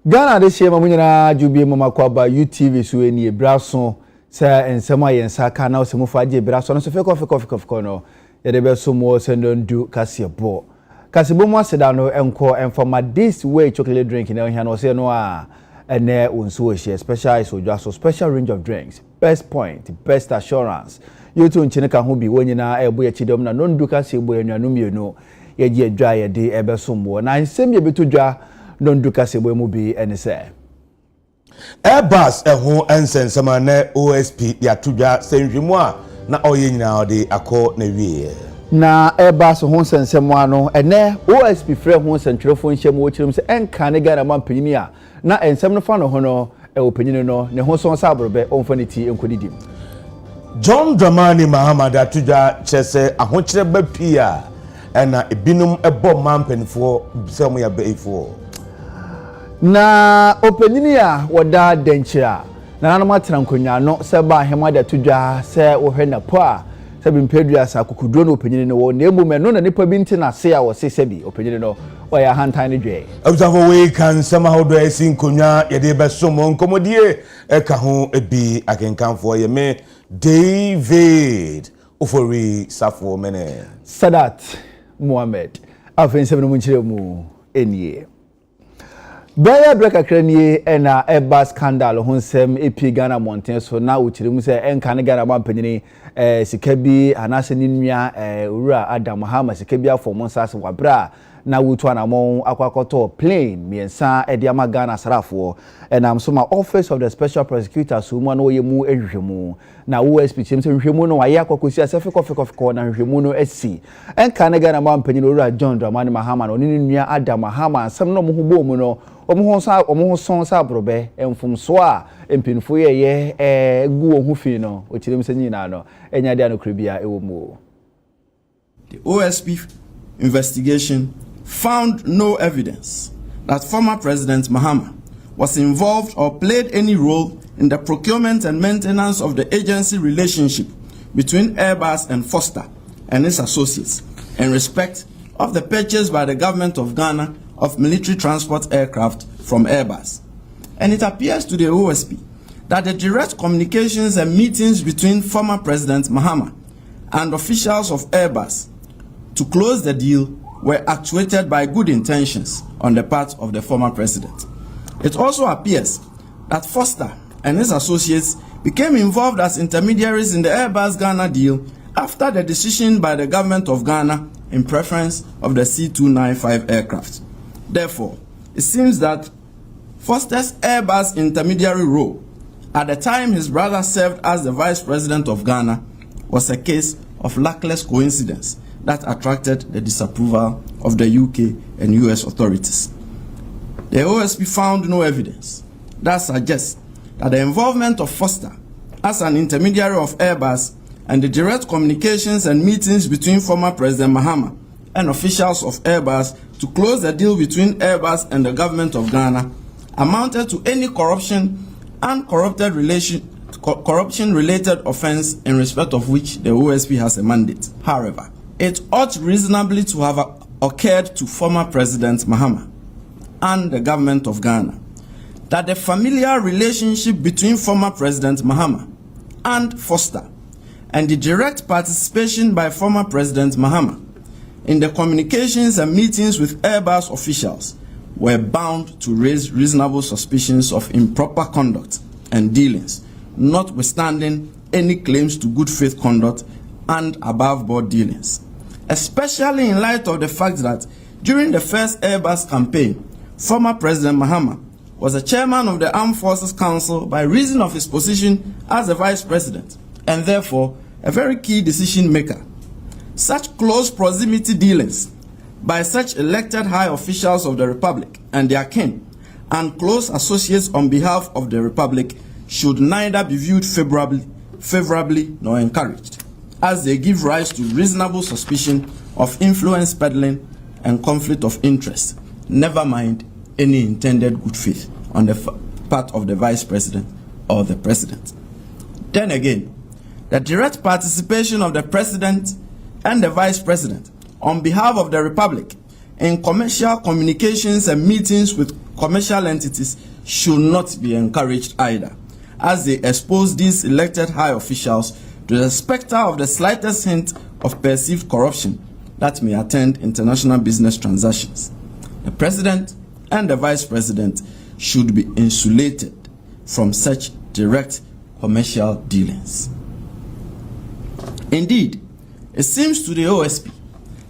Ghana this year mamunyana jubi mama kwaba UTV so eni braso say ensema yensa ka na osemo faje braso no so feko no ye de be so mo sendon du kasebo mo aseda no enko enfoma this way chocolate drink na hia no say no a ene onso share special is ojo special range of drinks best point best assurance you to nchine ka ho bi wonyina ebo ye chidom na no ndu kasebo enwanu mienu ye gi adwa ye de ebe so mo na nsem ye betodwa non do kasebo mu bi ene se Airbus ho ensensema na OSP ya tudwa senhwemu a na oye nyina ode akọ na wie na Airbus ho ensensema ano ene OSP frɛ ho sentwerefo nhyɛm wo kyerem se enka ne Ghana man panyini a na ensem no fa no ho no opanyini no ne ho son sabrobe onfa ne ti enkodidim John Dramani Mahamad atudwa kyese ahokyere ba pii a ena ebinum ebo mampanifo se mo ya beifo na opanyini a woda denchira na nanu matena nkonya no se ba hema da tudwa se wo hwe na po a se bimpedua sa kokuduro no opanyini no wo na emu no na nipa bi nti na se a wo se se bi opanyini no o ya hantan ne dwe abusafo we kan sama hodo esi nkonya ye de besomo nkomodie eka ho ebi akenkanfo ye me David Ofori Safo mene Sadat Mohammed afense no munchire mu enie Baya break akranie na Airbus scandal ho nsem epi Ghana mountain so na uchire mu se enka ne Ghana mampanyini sika bi anase ni nua owura Adam Muhammad sika bi afọ mo nsase wabra na wutu anamon akwakoto plane miensa ediama Ghana sarafo na amsoma office of the special prosecutor so mu na oyemu ehwehwemu na OSP chimse hwehwemu no aye akwakosi asefe kofiko na hwehwemu no asi enka ne Ghana mampanyini owura John Dramani Mahama no ni nua Adam Muhammad asem no mo hubo mu no omo son sabrobe emfumso a empinfo ye gu ohu fi no ochirem se nyina no enya dia no kribia ewo mu. The OSP investigation found no evidence that former President Mahama was involved or played any role in the procurement and maintenance of the agency relationship between Airbus and Foster and its associates in respect of the purchase by the government of Ghana of military transport aircraft from Airbus. And it appears to the OSP that the direct communications and meetings between former President Mahama and officials of Airbus to close the deal were actuated by good intentions on the part of the former president. It also appears that Foster and his associates became involved as intermediaries in the Airbus Ghana deal after the decision by the government of Ghana in preference of the C295 aircraft. Therefore, it seems that Foster's Airbus intermediary role at the time his brother served as the vice president of Ghana was a case of luckless coincidence that attracted the disapproval of the UK and US authorities. The OSP found no evidence that suggests that the involvement of Foster as an intermediary of Airbus and the direct communications and meetings between former President Mahama and officials of Airbus to close the deal between Airbus and the government of Ghana amounted to any corruption related offense in respect of which the OSP has a mandate. However, it ought reasonably to have occurred to former President Mahama and the government of Ghana that the familiar relationship between former President Mahama and Foster and the direct participation by former President Mahama in the communications and meetings with Airbus officials were bound to raise reasonable suspicions of improper conduct and dealings, notwithstanding any claims to good faith conduct and above-board dealings, especially in light of the fact that during the first Airbus campaign, former President Mahama was a chairman of the Armed Forces Council by reason of his position as the vice president, and therefore a very key decision maker. Such close proximity dealings by such elected high officials of the Republic and their kin and close associates on behalf of the Republic should neither be viewed favorably nor encouraged, as they give rise to reasonable suspicion of influence peddling and conflict of interest, never mind any intended good faith on the part of the vice president or the president. Then again, the direct participation of the president and the vice president on behalf of the Republic in commercial communications and meetings with commercial entities should not be encouraged either, as they expose these elected high officials to the specter of the slightest hint of perceived corruption that may attend international business transactions. The president and the vice president should be insulated from such direct commercial dealings. Indeed, it seems to the OSP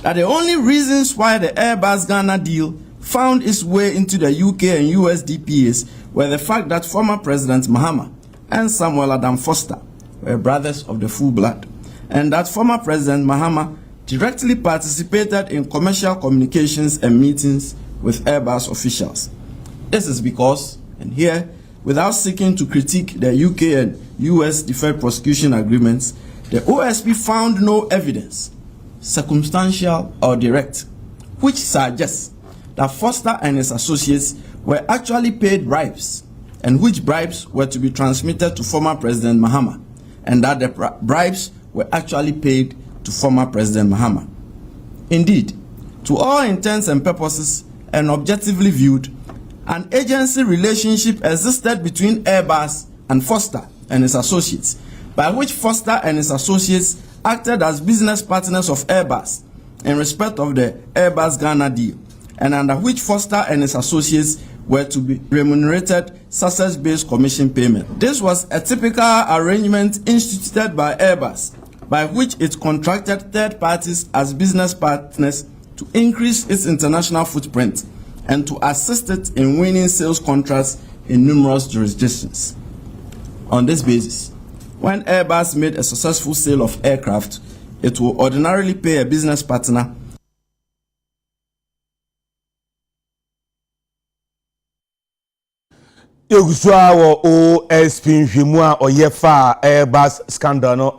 that the only reasons why the Airbus Ghana deal found its way into the UK and US DPAs were the fact that former President Mahama and Samuel Adam Foster were brothers of the full blood, and that former President Mahama directly participated in commercial communications and meetings with Airbus officials. This is because, and here, without seeking to critique the UK and US deferred prosecution agreements, the OSP found no evidence, circumstantial or direct, which suggests that Foster and his associates were actually paid bribes, and which bribes were to be transmitted to former President Mahama, and that the bribes were actually paid to former President Mahama. Indeed, to all intents and purposes, and objectively viewed, an agency relationship existed between Airbus and Foster and his associates, by which Foster and his associates acted as business partners of Airbus in respect of the Airbus Ghana deal, and under which Foster and his associates were to be remunerated success-based commission payment. This was a typical arrangement instituted by Airbus, by which it contracted third parties as business partners to increase its international footprint and to assist it in winning sales contracts in numerous jurisdictions. On this basis, when Airbus made a successful sale of aircraft, it will ordinarily pay a business partner Yoguswa OSP nhwemu oyefa Airbus scandal no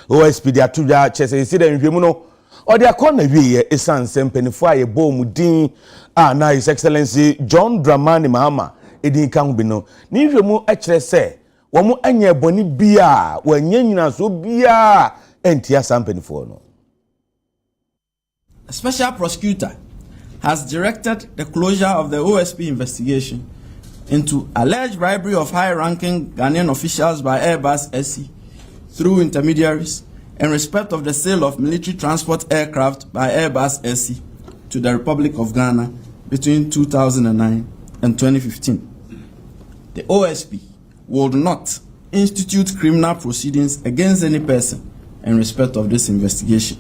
OSP dia tuja chese si de nhwemu no odi akona wiye esan sempenifo aye bomudin na His Excellency John Dramani Mahama edin kan bi no ni nhwemu a kire se wo mu anya boni bia wanya nyina so bia entia sampenifo no. A special prosecutor has directed the closure of the OSP investigation into alleged bribery of high-ranking Ghanaian officials by Airbus SC through intermediaries in respect of the sale of military transport aircraft by Airbus SC to the Republic of Ghana between 2009 and 2015. The OSP would not institute criminal proceedings against any person in respect of this investigation.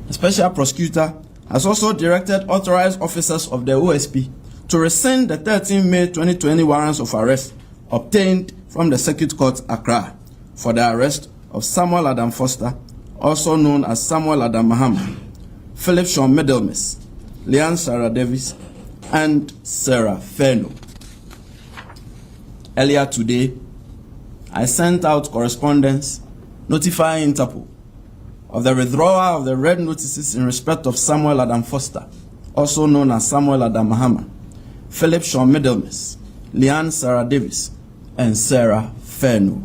The special prosecutor has also directed authorized officers of the OSP to rescind the 13 May 2020 warrants of arrest obtained from the Circuit Court Accra for the arrest of Samuel Adam Foster, also known as Samuel Adam Mahama, Philip Sean Middlemas, Leanne Sarah Davis, and Sarah Feno. Earlier today, I sent out correspondence notifying Interpol of the withdrawal of the red notices in respect of Samuel Adam Foster, also known as Samuel Adam Mahama, Philip Sean Middlemas, Leanne Sarah Davis, and Sarah Feno.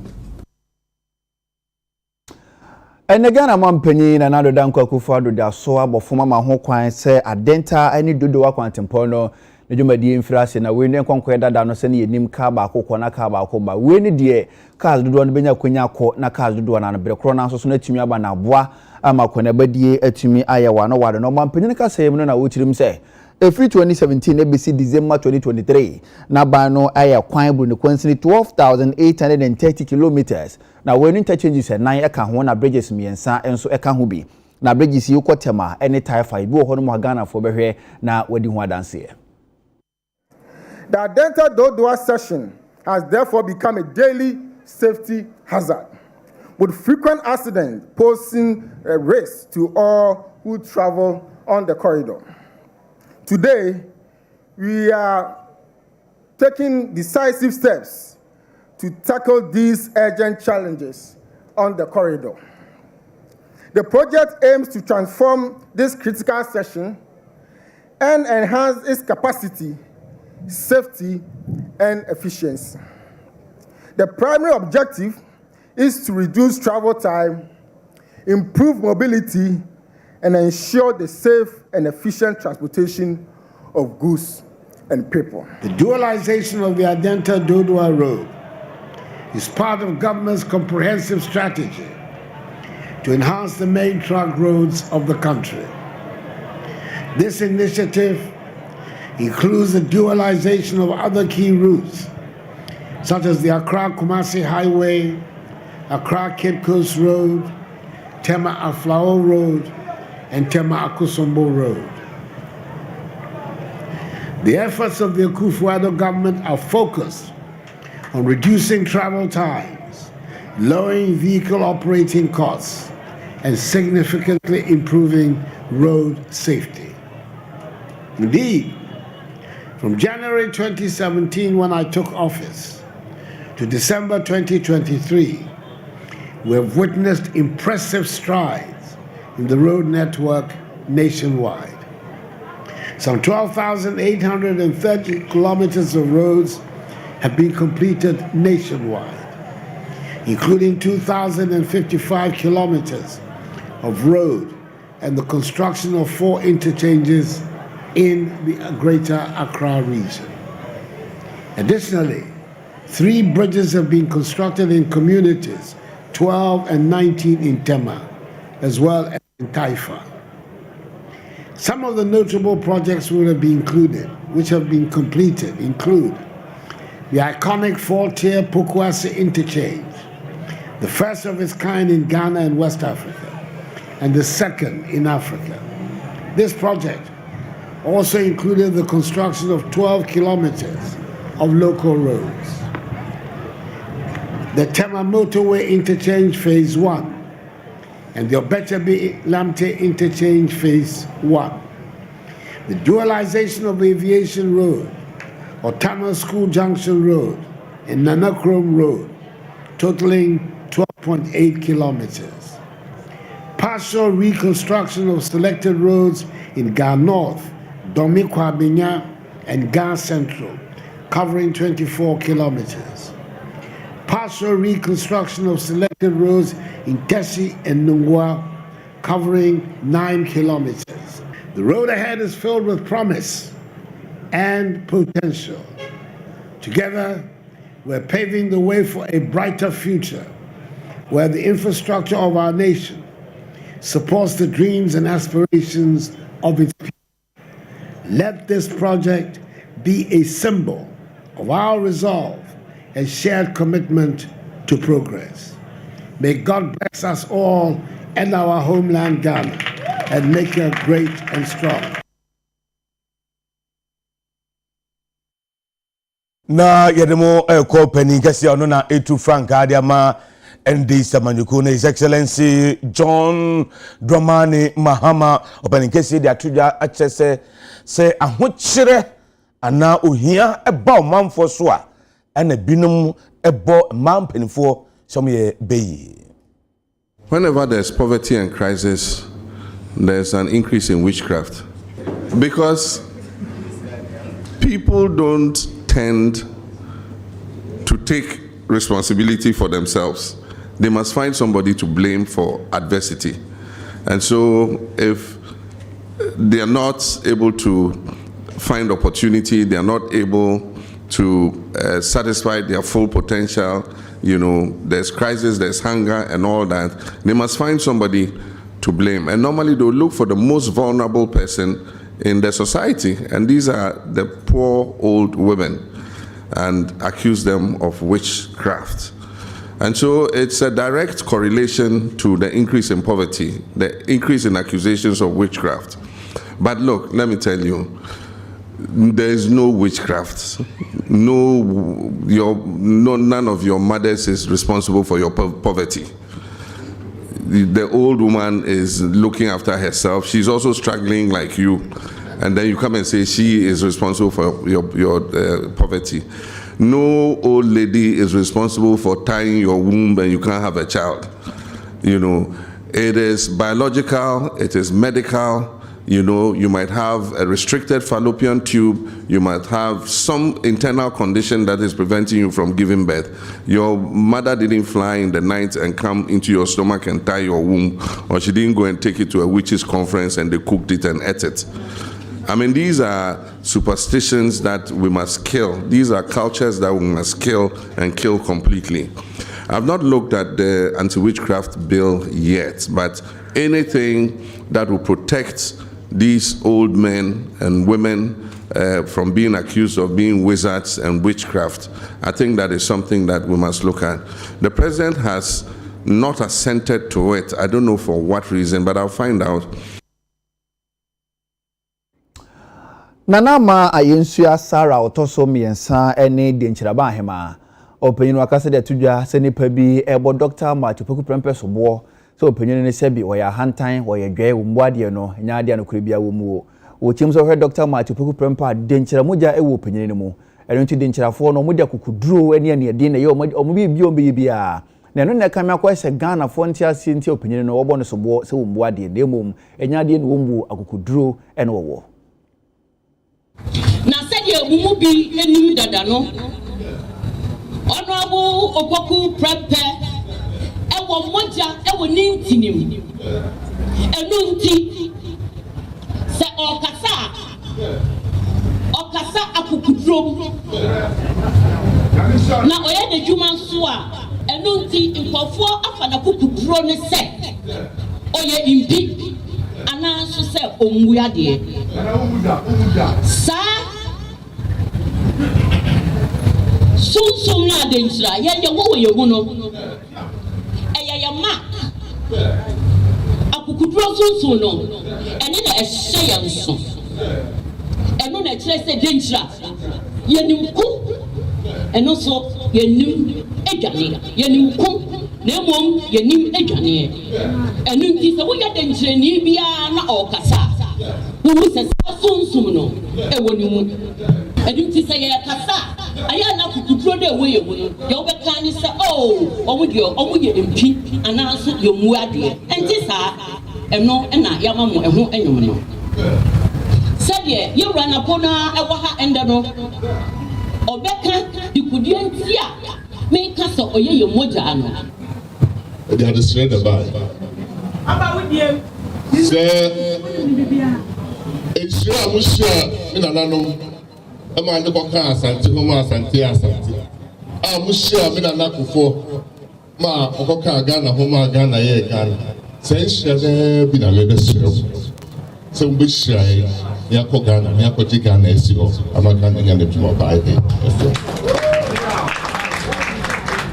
And again, I'm penny na nado dan kwaku fado da so abofoma ma ho kwan se adenta ani dodo wa kwantempono ne dwumadi infrase na we ne kwankwa dada no se ne yenim ka ba akokọ na ka ba akoba we ne de cars dodo no benya kwanya kọ na cars dodo na bere kro na so so na timi aba na boa ama kwana badie atumi ayewa no wade no mampenyi ka sayem no na wo chirim se Every 2017 ABC December 2023 na ba no aya kwan bru ne kwansini 12,830 kilometers na when interchanges nan eka ho na bridges miensa enso eka ho bi na bridges yi kwotema any taifa bi wo ho no mo Ghana fo behwe na wadi ho adanse. The Adenta Dodoa session has therefore become a daily safety hazard, with frequent accidents posing a risk to all who travel on the corridor. Today, we are taking decisive steps to tackle these urgent challenges on the corridor. The project aims to transform this critical section and enhance its capacity, safety, and efficiency. The primary objective is to reduce travel time, improve mobility, and ensure the safe and efficient transportation of goods and people. The dualization of the Adenta-Dodua Road is part of government's comprehensive strategy to enhance the main trunk roads of the country. This initiative includes the dualization of other key routes, such as the Accra-Kumasi Highway, Accra-Cape Coast Road, Tema-Aflao Road, and Tema-Akosombo Road. The efforts of the Akufo-Addo government are focused on reducing travel times, lowering vehicle operating costs, and significantly improving road safety. Indeed, from January 2017, when I took office, to December 2023, we have witnessed impressive strides in the road network nationwide. Some 12,830 kilometers of roads have been completed nationwide, including 2,055 kilometers of road and the construction of 4 interchanges in the Greater Accra region. Additionally, 3 bridges have been constructed in communities, 12 and 19 in Tema, as well as in Taifa. Some of the notable projects which have been completed include the iconic 4-tier Pokuase interchange, the first of its kind in Ghana and West Africa, and the second in Africa. This project also included the construction of 12 kilometers of local roads. The Tema Motorway Interchange Phase 1 and the Obetebi-Lamte Interchange Phase 1. The dualization of Aviation Road, Otano School Junction Road, and Nanakrom Road, totaling 12.8 kilometers. Partial reconstruction of selected roads in Ga North, Domi-Kwabinya, and Ga Central, covering 24 kilometers. Partial reconstruction of selected roads in Tessie and Nungwa, covering 9 kilometers. The road ahead is filled with promise and potential. Together, we're paving the way for a brighter future where the infrastructure of our nation supports the dreams and aspirations of its people. Let this project be a symbol of our resolve and shared commitment to progress. May God bless us all and our homeland Ghana and make her great and strong. Na yedemo ko pani kesi ono na etu Frank Adiama ND Samanyuku na His Excellency John Dramani Mahama opani kesi de atuja achese se ahokyere ana ohia eba omamfo so a ana binum ebo mampenfo some ye beyi. Whenever there's poverty and crisis, there's an increase in witchcraft, because people don't tend to take responsibility for themselves. They must find somebody to blame for adversity. And so if they are not able to find opportunity, they are not able to satisfy their full potential, you know, there's crisis, there's hunger and all that, they must find somebody to blame. And normally they'll look for the most vulnerable person in the society, and these are the poor old women, and accuse them of witchcraft. And so it's a direct correlation to the increase in poverty, the increase in accusations of witchcraft. But look, let me tell you, there is no witchcraft. None of your mothers is responsible for your poverty. The old woman is looking after herself. She's also struggling like you. And then you come and say she is responsible for your poverty. No old lady is responsible for tying your womb and you can't have a child. You know, it is biological, it is medical. You know, you might have a restricted fallopian tube, you might have some internal condition that is preventing you from giving birth. Your mother didn't fly in the night and come into your stomach and tie your womb, or she didn't go and take it to a witch's conference and they cooked it and ate it. I mean, these are superstitions that we must kill. These are cultures that we must kill and kill completely. I've not looked at the anti-witchcraft bill yet, but anything that will protect these old men and women from being accused of being wizards and witchcraft, I think that is something that we must look at. The president has not assented to it. I don't know for what reason, but I'll find out. Nanama ayensua Sarah otoso miensa ene denchiraba ahema opanyinu akase de tudwa se nipa bi ebo Dr. Martin Poku Prempeh sobo so opanyinu ne se bi oya hantan oya dwe wumboade no nya ade no kure bia wo mu wo chim so hwe Dr. Martin Poku Prempeh denchira moja ewo opanyinu mu eno nti denchirafo no moja kukuduro ene ene de ne ye omo bi bia na no na kamya kwa se Ghana fo ntia si ntia opanyinu no wobo no sobo se wumboade de mum enya ade no wumbu akukuduro ene wo na said ye bi enim dada no Honorable Opoku Prempeh ewo moja ewo nintinim enu nti se okasa akukudrom na oye de dwuma so a enu nti nkofo afa na kukudro ne se oye impi ana so se ombuade sa sum na denjira ye wo ye hu no ya mark akukudro sum no ene na ehye ye nso eno na kire se denjira ye nimku eno so ye nim edwane ye nimku na mom ye nim edwane eno nti se wo ye denjira ni bia na okasa wo se sum no ewo ni mu eno nti se ye kasa aya na kukudro de we ye mu no ye obeka ni se omo ye mpi anaso ye mu ade enti sa eno na yamamo eho enyom no said ye wura na pona ewo ha ende no obeka dikudie nti a me kasa oye ye moja no they are destroyed the bag aba wodie se ejira mushia me nananom ama ne koka asante ho ma asante a mushia me nanakufo ma okoka Ghana ho ma Ghana ye Ghana se nhia bi na lede siro se mbishia ya ko Ghana ya ko Ghana esiro ama Ghana nya ne tuma ba ide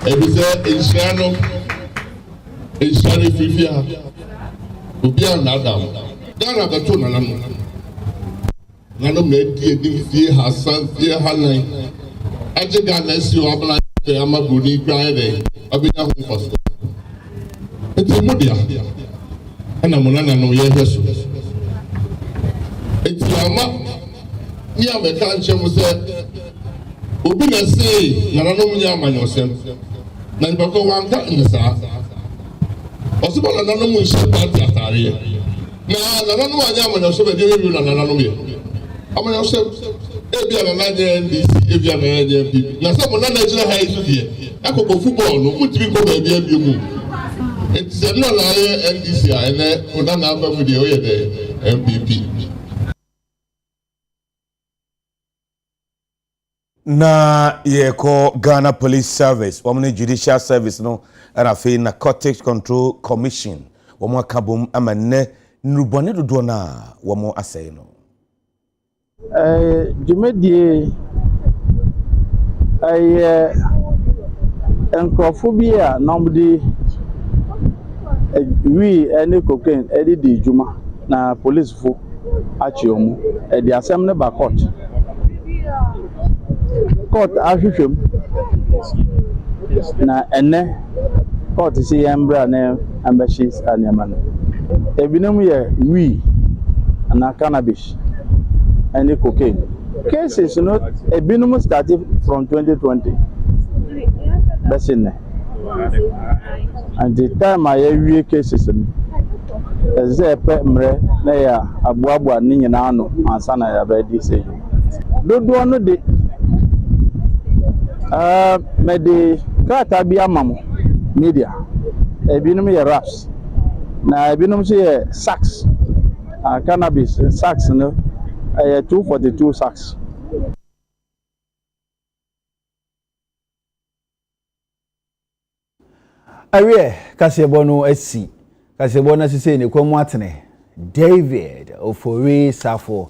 ebize enhiano enhiani fifia obi an Adam Ghana beto nanano nanom na die fie Hassan fie Hanan aje Ghana esiro abla amabuni gba ide abenya ho fosto eti mudia ana munana no ye hweso eti ama ni ameka nchemu se obi na sei nananom nya amanyosem na nbako wanka nsa osuba nananom nse party atare na nananom anya amanyosem de wi na nananom ye amanyosem ebi ana na je NDC ebi ana je MP na se munana ejira ha isu die akoko football no mutimi ko ba bi abi mu it's no la NDC ene munana abamu de oye de MPP na yeko Ghana Police Service wamne Judicial Service no era fe Narcotics Control Commission wamo akabom amane nrubone dodo na wamo asai no jumedie enkrofobia nomdi we any cocaine edi di juma na police fo achiomu di asem ne ba court ahwehwem na ene court si yambra na ambassadors anema no ebinom ye we na cannabis and cocaine cases no ebinom started from 2020 basine and the time I hear cases as a mre na ya abuabua ni nyina no ansa na ya ba di say dodo no de me de kata bi amamo media ebinom ye raps na ebinom so ye sax cannabis sax no 242 sacks. Awie kasebo no asi kasebo na sise ne kwamu atene David Ofori Safo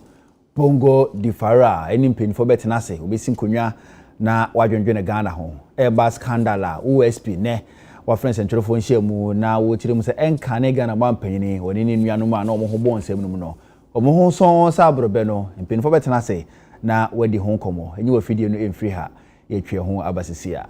Bongo Difara eni mpinfo betena se obesi nkonwa na wadwendwene Ghana ho Airbus scandal a USP ne wa friends entwerefo nhyiamu na wo tire mu se enka ne Ghana mampanyini woni ne nuanom a na omo ho bo nsem no no omo ho so sabrobe no mpinfo betena se na wadi ho komo enyi wa fidie no emfiri ha yetwe ho abasisia.